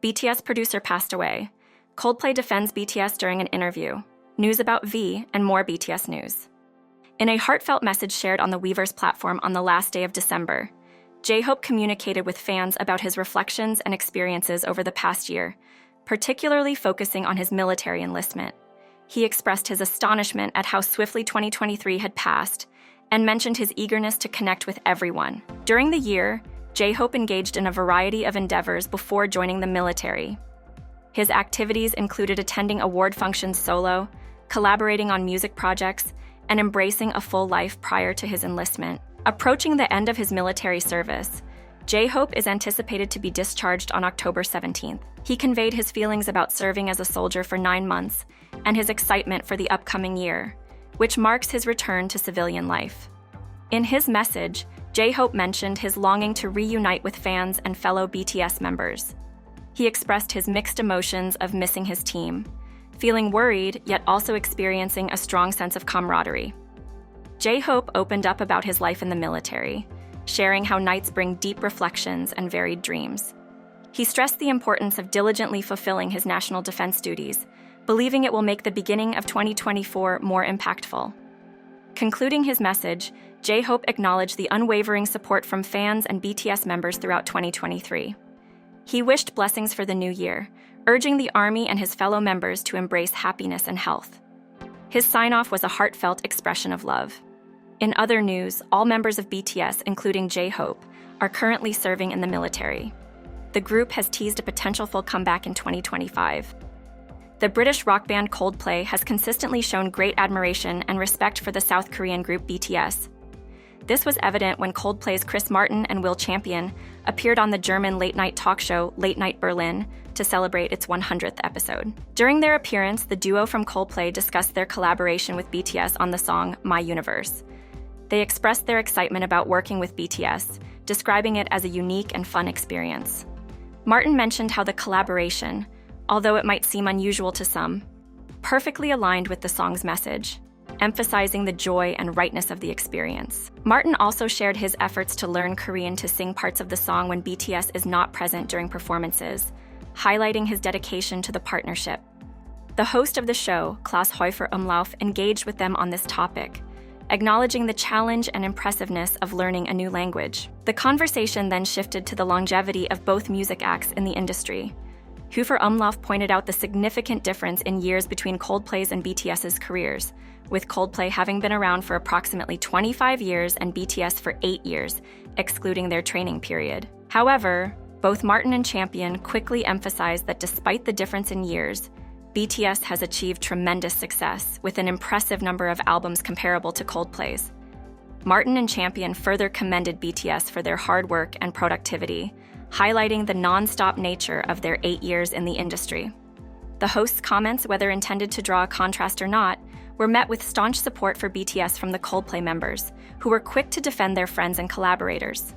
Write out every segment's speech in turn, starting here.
BTS producer passed away. Coldplay defends BTS during an interview. News about V and more BTS news. In a heartfelt message shared on the Weverse platform on the last day of December, J-Hope communicated with fans about his reflections and experiences over the past year, particularly focusing on his military enlistment. He expressed his astonishment at how swiftly 2023 had passed and mentioned his eagerness to connect with everyone. During the year, J-Hope engaged in a variety of endeavors before joining the military. His activities included attending award functions solo, collaborating on music projects, and embracing a full life prior to his enlistment. Approaching the end of his military service, J-Hope is anticipated to be discharged on October 17th. He conveyed his feelings about serving as a soldier for 9 months and his excitement for the upcoming year, which marks his return to civilian life. In his message, J-Hope mentioned his longing to reunite with fans and fellow BTS members. He expressed his mixed emotions of missing his team, feeling worried yet also experiencing a strong sense of camaraderie. J-Hope opened up about his life in the military, sharing how nights bring deep reflections and varied dreams. He stressed the importance of diligently fulfilling his national defense duties, believing it will make the beginning of 2024 more impactful. Concluding his message, J-Hope acknowledged the unwavering support from fans and BTS members throughout 2023. He wished blessings for the new year, urging the Army and his fellow members to embrace happiness and health. His sign-off was a heartfelt expression of love. In other news, all members of BTS, including J-Hope, are currently serving in the military. The group has teased a potential full comeback in 2025. The British rock band Coldplay has consistently shown great admiration and respect for the South Korean group BTS. This was evident when Coldplay's Chris Martin and Will Champion appeared on the German late-night talk show Late Night Berlin to celebrate its 100th episode. During their appearance, the duo from Coldplay discussed their collaboration with BTS on the song My Universe. They expressed their excitement about working with BTS, describing it as a unique and fun experience. Martin mentioned how the collaboration, although it might seem unusual to some, perfectly aligned with the song's message, emphasizing the joy and rightness of the experience. Martin also shared his efforts to learn Korean to sing parts of the song when BTS is not present during performances, highlighting his dedication to the partnership. The host of the show, Klaus Häufer Umlauf, engaged with them on this topic, acknowledging the challenge and impressiveness of learning a new language. The conversation then shifted to the longevity of both music acts in the industry. Häufer Umlauf pointed out the significant difference in years between Coldplay's and BTS's careers, with Coldplay having been around for approximately 25 years and BTS for 8 years, excluding their training period. However, both Martin and Champion quickly emphasized that despite the difference in years, BTS has achieved tremendous success, with an impressive number of albums comparable to Coldplay's. Martin and Champion further commended BTS for their hard work and productivity, highlighting the non-stop nature of their 8 years in the industry. The host's comments, whether intended to draw a contrast or not, were met with staunch support for BTS from the Coldplay members, who were quick to defend their friends and collaborators.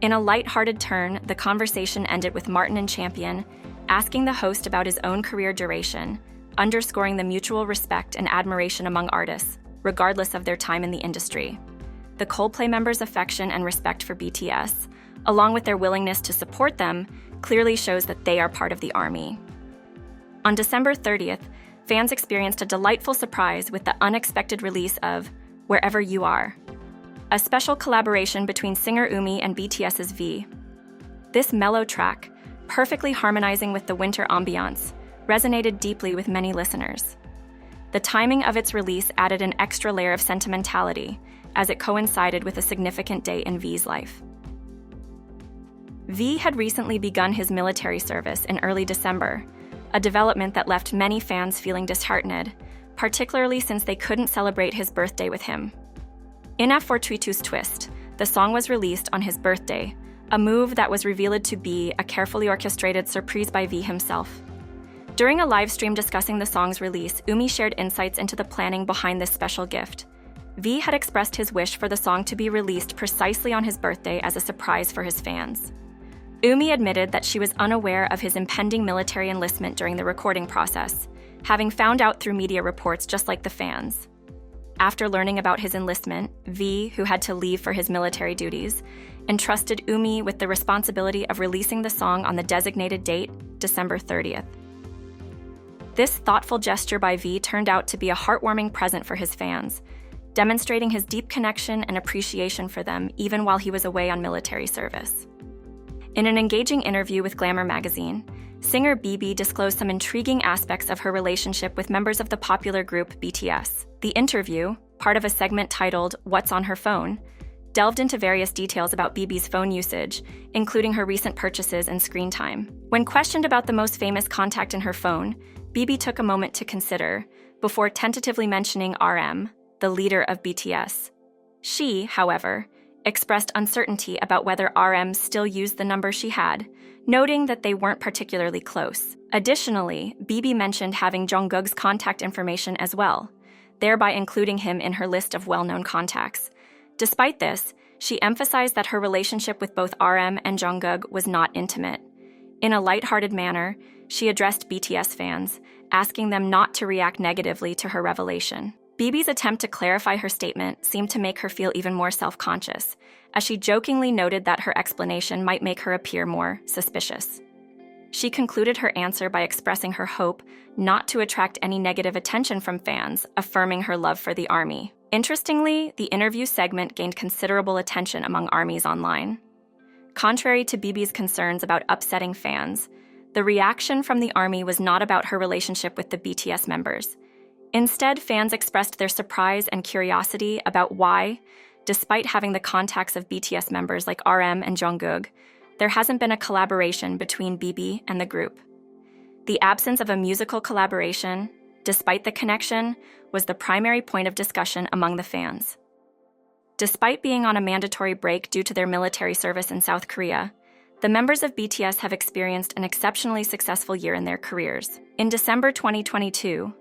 In a light-hearted turn, the conversation ended with Martin and Champion asking the host about his own career duration, underscoring the mutual respect and admiration among artists, regardless of their time in the industry. The Coldplay members' affection and respect for BTS, along with their willingness to support them, clearly shows that they are part of the Army. On December 30th, fans experienced a delightful surprise with the unexpected release of Wherever You Are, a special collaboration between singer Umi and BTS's V. This mellow track, perfectly harmonizing with the winter ambiance, resonated deeply with many listeners. The timing of its release added an extra layer of sentimentality, as it coincided with a significant day in V's life. V had recently begun his military service in early December, a development that left many fans feeling disheartened, particularly since they couldn't celebrate his birthday with him. In a fortuitous twist, the song was released on his birthday, a move that was revealed to be a carefully orchestrated surprise by V himself. During a live stream discussing the song's release, Umi shared insights into the planning behind this special gift. V had expressed his wish for the song to be released precisely on his birthday as a surprise for his fans. Umi admitted that she was unaware of his impending military enlistment during the recording process, having found out through media reports just like the fans. After learning about his enlistment, V, who had to leave for his military duties, entrusted Umi with the responsibility of releasing the song on the designated date, December 30th. This thoughtful gesture by V turned out to be a heartwarming present for his fans, demonstrating his deep connection and appreciation for them even while he was away on military service. In an engaging interview with Glamour magazine, singer BB disclosed some intriguing aspects of her relationship with members of the popular group BTS. The interview, part of a segment titled "What's on Her Phone?", delved into various details about BB's phone usage, including her recent purchases and screen time. When questioned about the most famous contact in her phone, BB took a moment to consider, before tentatively mentioning RM, the leader of BTS. She, however, expressed uncertainty about whether RM still used the number she had, noting that they weren't particularly close. Additionally, BB mentioned having Jungkook's contact information as well, thereby including him in her list of well-known contacts. Despite this, she emphasized that her relationship with both RM and Jungkook was not intimate. In a lighthearted manner, she addressed BTS fans, asking them not to react negatively to her revelation. BB's attempt to clarify her statement seemed to make her feel even more self-conscious, as she jokingly noted that her explanation might make her appear more suspicious. She concluded her answer by expressing her hope not to attract any negative attention from fans, affirming her love for the ARMY. Interestingly, the interview segment gained considerable attention among ARMYs online. Contrary to BB's concerns about upsetting fans, the reaction from the ARMY was not about her relationship with the BTS members. Instead, fans expressed their surprise and curiosity about why, despite having the contacts of BTS members like RM and Jungkook, there hasn't been a collaboration between BB and the group. The absence of a musical collaboration, despite the connection, was the primary point of discussion among the fans. Despite being on a mandatory break due to their military service in South Korea, the members of BTS have experienced an exceptionally successful year in their careers. In December 2022,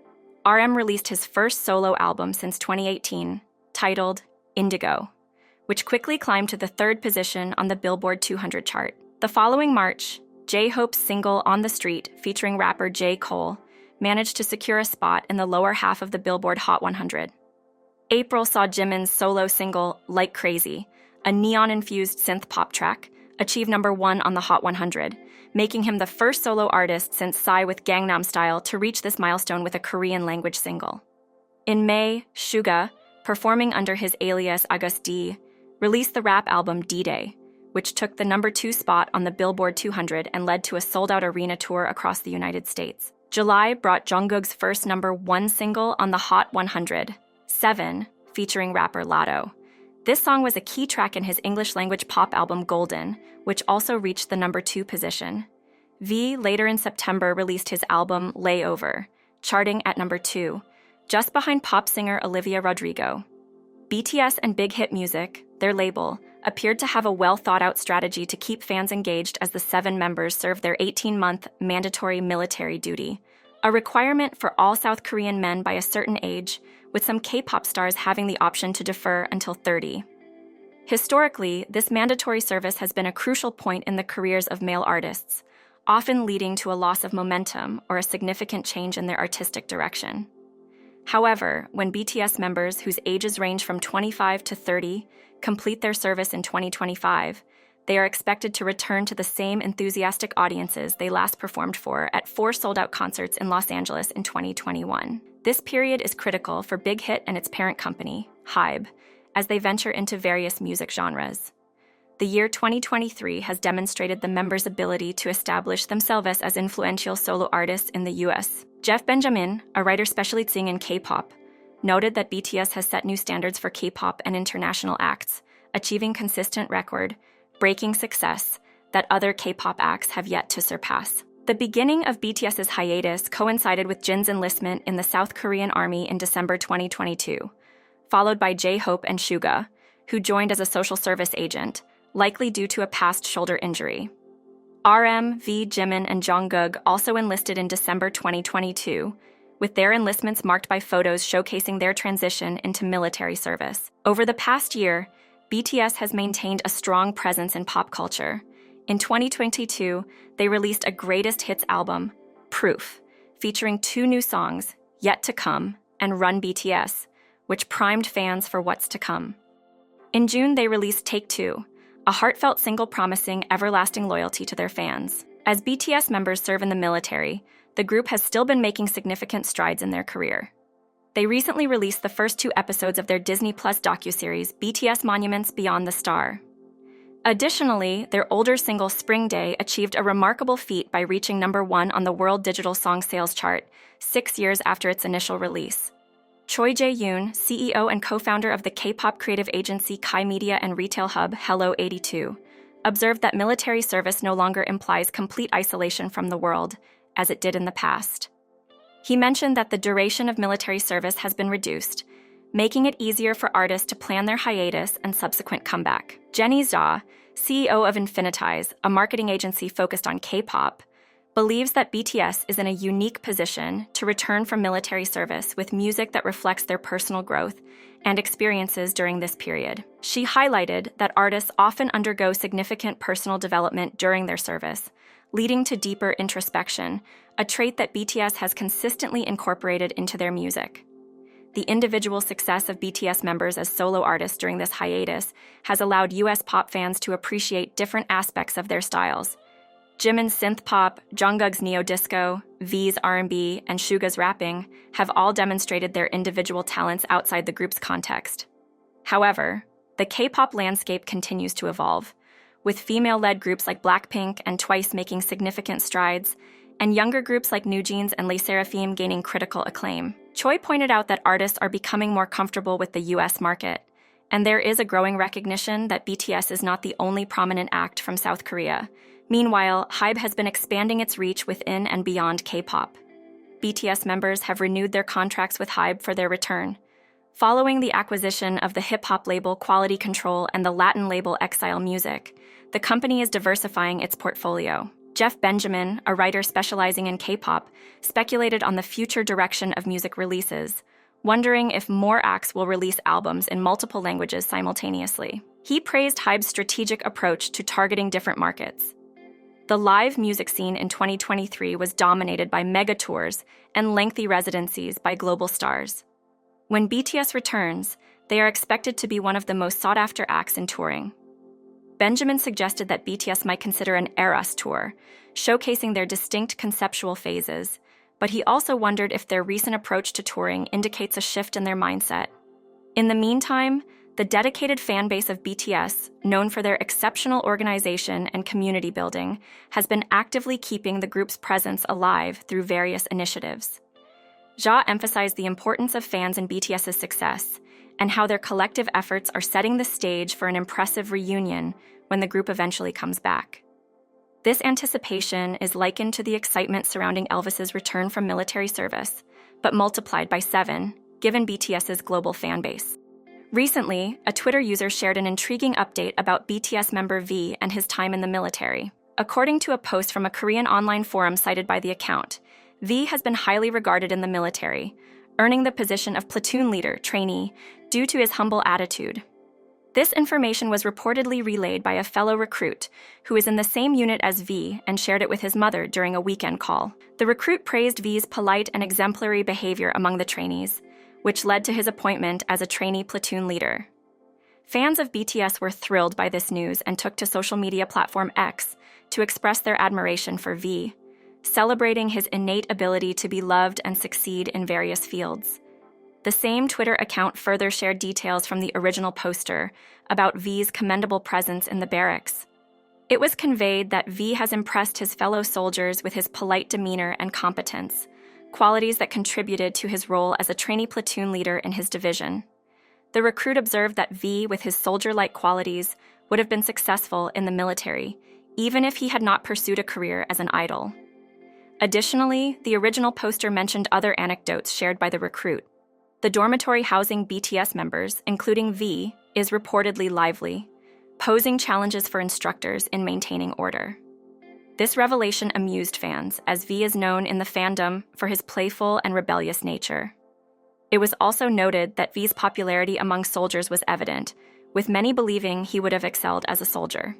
RM released his first solo album since 2018, titled Indigo, which quickly climbed to the 3rd position on the Billboard 200 chart. The following March, J-Hope's single On the Street, featuring rapper J. Cole, managed to secure a spot in the lower half of the Billboard Hot 100. April saw Jimin's solo single Like Crazy, a neon-infused synth pop track, achieve number 1 on the Hot 100, making him the first solo artist since Psy with Gangnam Style to reach this milestone with a Korean-language single. In May, Suga, performing under his alias August D, released the rap album D-Day, which took the number 2 spot on the Billboard 200 and led to a sold-out arena tour across the United States. July brought Jungkook's first number 1 single on the Hot 100, 7, featuring rapper Latto. This song was a key track in his English-language pop album Golden, which also reached the number 2 position. V later in September released his album Layover, charting at number 2, just behind pop singer Olivia Rodrigo. BTS and Big Hit Music, their label, appeared to have a well-thought-out strategy to keep fans engaged as the 7 members served their 18-month mandatory military duty, a requirement for all South Korean men by a certain age, with some K-pop stars having the option to defer until 30. Historically, this mandatory service has been a crucial point in the careers of male artists, often leading to a loss of momentum or a significant change in their artistic direction. However, when BTS members whose ages range from 25 to 30 complete their service in 2025, they are expected to return to the same enthusiastic audiences they last performed for at 4 sold-out concerts in Los Angeles in 2021. This period is critical for Big Hit and its parent company, HYBE, as they venture into various music genres. The year 2023 has demonstrated the members' ability to establish themselves as influential solo artists in the US. Jeff Benjamin, a writer specializing in K-pop, noted that BTS has set new standards for K-pop and international acts, achieving consistent record-breaking success that other K-pop acts have yet to surpass. The beginning of BTS's hiatus coincided with Jin's enlistment in the South Korean Army in December 2022, followed by J-Hope and Suga, who joined as a social service agent, likely due to a past shoulder injury. RM, V, Jimin, and Jungkook also enlisted in December 2022, with their enlistments marked by photos showcasing their transition into military service. Over the past year, BTS has maintained a strong presence in pop culture. In 2022, they released a greatest hits album, Proof, featuring 2 new songs, Yet to Come and Run BTS, which primed fans for what's to come. In June, they released Take Two, a heartfelt single promising everlasting loyalty to their fans. As BTS members serve in the military, the group has still been making significant strides in their career. They recently released the first 2 episodes of their Disney Plus docuseries, BTS Monuments Beyond the Star. Additionally, their older single Spring Day achieved a remarkable feat by reaching #1 on the World Digital Song Sales Chart 6 years after its initial release. Choi Jae-yoon, CEO and co-founder of the K-pop creative agency Kai Media and retail hub Hello 82, observed that military service no longer implies complete isolation from the world, as it did in the past. He mentioned that the duration of military service has been reduced, making it easier for artists to plan their hiatus and subsequent comeback. Jenny Zha, CEO of Infinitize, a marketing agency focused on K-pop, believes that BTS is in a unique position to return from military service with music that reflects their personal growth and experiences during this period. She highlighted that artists often undergo significant personal development during their service, leading to deeper introspection, a trait that BTS has consistently incorporated into their music. The individual success of BTS members as solo artists during this hiatus has allowed US pop fans to appreciate different aspects of their styles. Jimin's synth pop, Jungkook's neo-disco, V's R&B, and Suga's rapping have all demonstrated their individual talents outside the group's context. However, the K-pop landscape continues to evolve, with female-led groups like Blackpink and Twice making significant strides, and younger groups like NewJeans and Les Seraphim gaining critical acclaim. Choi pointed out that artists are becoming more comfortable with the US market, and there is a growing recognition that BTS is not the only prominent act from South Korea. Meanwhile, HYBE has been expanding its reach within and beyond K-pop. BTS members have renewed their contracts with HYBE for their return. Following the acquisition of the hip-hop label Quality Control and the Latin label Exile Music, the company is diversifying its portfolio. Jeff Benjamin, a writer specializing in K-pop, speculated on the future direction of music releases, wondering if more acts will release albums in multiple languages simultaneously. He praised HYBE's strategic approach to targeting different markets. The live music scene in 2023 was dominated by mega tours and lengthy residencies by global stars. When BTS returns, they are expected to be one of the most sought-after acts in touring. Benjamin suggested that BTS might consider an Eras tour, showcasing their distinct conceptual phases, but he also wondered if their recent approach to touring indicates a shift in their mindset. In the meantime, the dedicated fan base of BTS, known for their exceptional organization and community building, has been actively keeping the group's presence alive through various initiatives. Jha emphasized the importance of fans in BTS's success and how their collective efforts are setting the stage for an impressive reunion when the group eventually comes back. This anticipation is likened to the excitement surrounding Elvis's return from military service, but multiplied by 7, given BTS's global fan base. Recently, a Twitter user shared an intriguing update about BTS member V and his time in the military. According to a post from a Korean online forum cited by the account, V has been highly regarded in the military, earning the position of platoon leader trainee due to his humble attitude. This information was reportedly relayed by a fellow recruit who is in the same unit as V and shared it with his mother during a weekend call. The recruit praised V's polite and exemplary behavior among the trainees, which led to his appointment as a trainee platoon leader. Fans of BTS were thrilled by this news and took to social media platform X to express their admiration for V, celebrating his innate ability to be loved and succeed in various fields. The same Twitter account further shared details from the original poster about V's commendable presence in the barracks. It was conveyed that V has impressed his fellow soldiers with his polite demeanor and competence, qualities that contributed to his role as a trainee platoon leader in his division. The recruit observed that V, with his soldier-like qualities, would have been successful in the military, even if he had not pursued a career as an idol. Additionally, the original poster mentioned other anecdotes shared by the recruit. The dormitory housing BTS members, including V, is reportedly lively, posing challenges for instructors in maintaining order. This revelation amused fans, as V is known in the fandom for his playful and rebellious nature. It was also noted that V's popularity among soldiers was evident, with many believing he would have excelled as a soldier.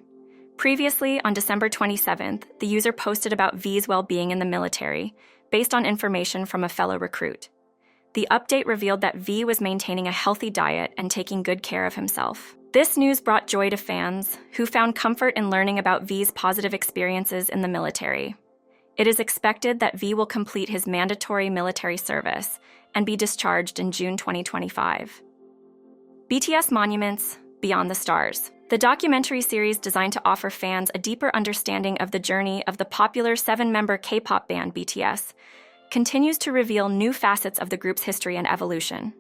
Previously, on December 27th, the user posted about V's well-being in the military, based on information from a fellow recruit. The update revealed that V was maintaining a healthy diet and taking good care of himself. This news brought joy to fans, who found comfort in learning about V's positive experiences in the military. It is expected that V will complete his mandatory military service and be discharged in June 2025. BTS Monuments Beyond the Stars. The documentary series designed to offer fans a deeper understanding of the journey of the popular 7-member K-pop band BTS continues to reveal new facets of the group's history and evolution.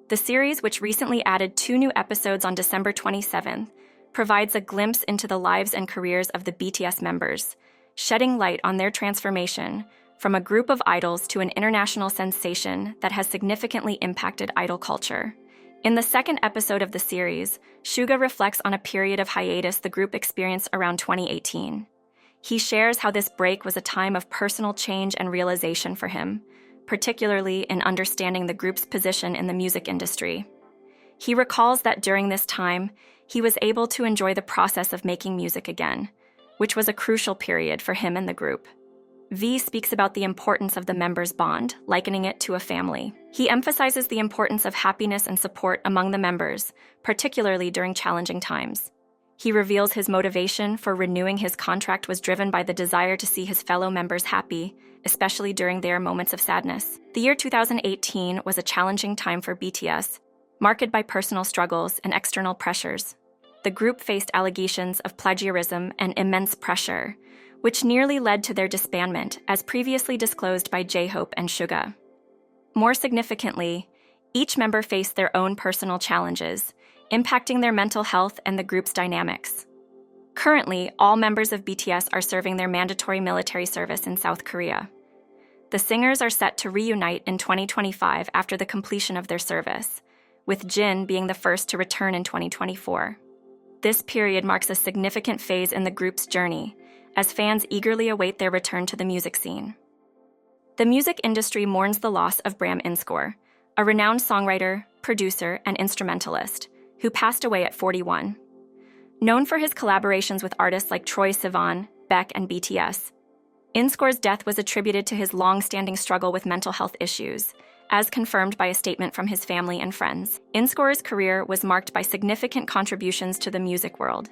The series, which recently added 2 new episodes on December 27th, provides a glimpse into the lives and careers of the BTS members, shedding light on their transformation from a group of idols to an international sensation that has significantly impacted idol culture. In the second episode of the series, Suga reflects on a period of hiatus the group experienced around 2018. He shares how this break was a time of personal change and realization for him, particularly in understanding the group's position in the music industry. He recalls that during this time, he was able to enjoy the process of making music again, which was a crucial period for him and the group. V speaks about the importance of the members' bond, likening it to a family. He emphasizes the importance of happiness and support among the members, particularly during challenging times. He reveals his motivation for renewing his contract was driven by the desire to see his fellow members happy, especially during their moments of sadness. The year 2018 was a challenging time for BTS, marked by personal struggles and external pressures. The group faced allegations of plagiarism and immense pressure, which nearly led to their disbandment, as previously disclosed by J-Hope and Suga. More significantly, each member faced their own personal challenges, impacting their mental health and the group's dynamics. Currently, all members of BTS are serving their mandatory military service in South Korea. The singers are set to reunite in 2025 after the completion of their service, with Jin being the first to return in 2024. This period marks a significant phase in the group's journey, as fans eagerly await their return to the music scene. The music industry mourns the loss of Bram Inscore, a renowned songwriter, producer, and instrumentalist, who passed away at 41. Known for his collaborations with artists like Troye Sivan, Beck, and BTS, Inscore's death was attributed to his long-standing struggle with mental health issues, as confirmed by a statement from his family and friends. Inscore's career was marked by significant contributions to the music world.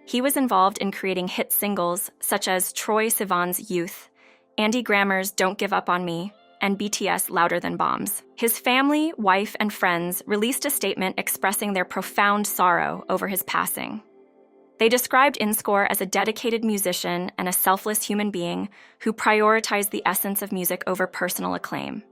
He was involved in creating hit singles such as Troye Sivan's Youth, Andy Grammer's Don't Give Up on Me, and BTS Louder Than Bombs. His family, wife, and friends released a statement expressing their profound sorrow over his passing. They described Inscore as a dedicated musician and a selfless human being who prioritized the essence of music over personal acclaim.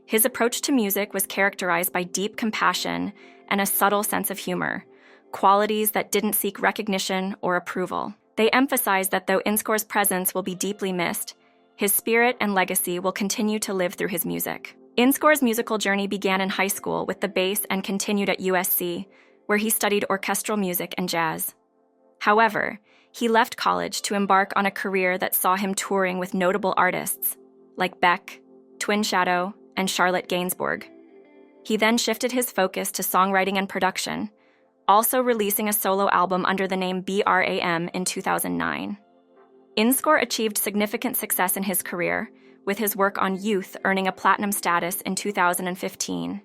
His approach to music was characterized by deep compassion and a subtle sense of humor, qualities that didn't seek recognition or approval. They emphasized that though Inscore's presence will be deeply missed, his spirit and legacy will continue to live through his music. Inscore's musical journey began in high school with the bass and continued at USC, where he studied orchestral music and jazz. However, he left college to embark on a career that saw him touring with notable artists like Beck, Twin Shadow, and Charlotte Gainsbourg. He then shifted his focus to songwriting and production, also releasing a solo album under the name BRAM in 2009. Inscore achieved significant success in his career, with his work on Youth earning a platinum status in 2015.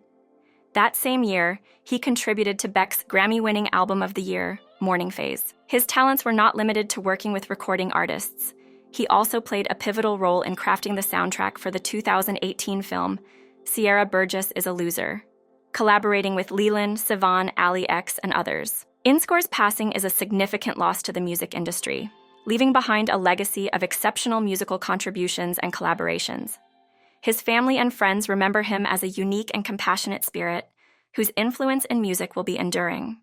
That same year, he contributed to Beck's Grammy-winning album of the year, Morning Phase. His talents were not limited to working with recording artists. He also played a pivotal role in crafting the soundtrack for the 2018 film, Sierra Burgess is a Loser, collaborating with Leland, Sivan, Ali X, and others. Inscore's passing is a significant loss to the music industry, leaving behind a legacy of exceptional musical contributions and collaborations. His family and friends remember him as a unique and compassionate spirit, whose influence in music will be enduring.